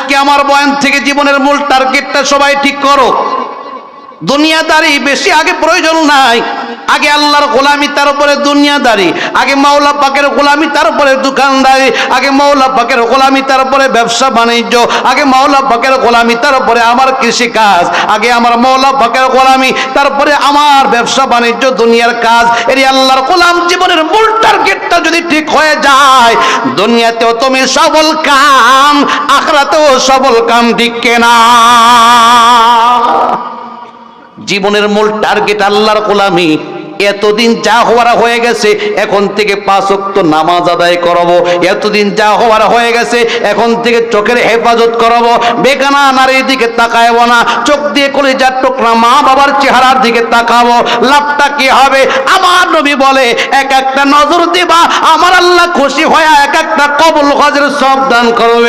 আজকে আমার বয়ান থেকে জীবনের মূল টার্গেটটা সবাই ঠিক করো। দুনিয়াদারি বেশি আগে প্রয়োজন নাই। আগে আল্লাহর গোলামি, তার উপরে দুনিয়াদারি। আগে মাওলা পাকের গোলামি, তার উপরে দোকানদারি। আগে মাওলা পাকের গোলামি, তার উপরে ব্যবসা বাণিজ্য। আগে মাওলা পাকের গোলামি, তার উপরে আমার কৃষি কাজ। আগে আমার মাওলা পাকের গোলামি, তারপরে আমার ব্যবসা বাণিজ্য, দুনিয়ার কাজ। এর আল্লাহর গোলাম জীবনের মূল টার্গেটটা যদি ঠিক হয়ে যায়, দুনিয়াতেও তুমি সবল কাম, আখিরাতেও সবল কাম। ঠিক কিনা? জীবনের মূল টার্গেট আল্লাহর গোলামি। এতদিন যা হওয়ার হয়ে গেছে, এখন থেকে 5 ওয়াক্ত নামাজ আদায় করব। এতদিন যা হওয়ার হয়ে গেছে, এখন থেকে চোখের হেফাজত করব। বেগানা নারীর দিকে তাকাবো না। চোখ দিয়ে কলিজার টুকরা মা বাবার চেহারার দিকে তাকাবো। লাভটা কি হবে? আমার নবী বলে, এক একটা নজর দিবা, আমার আল্লাহ খুশি হয়ে এক একটা কবুল হজের সব দান করবে।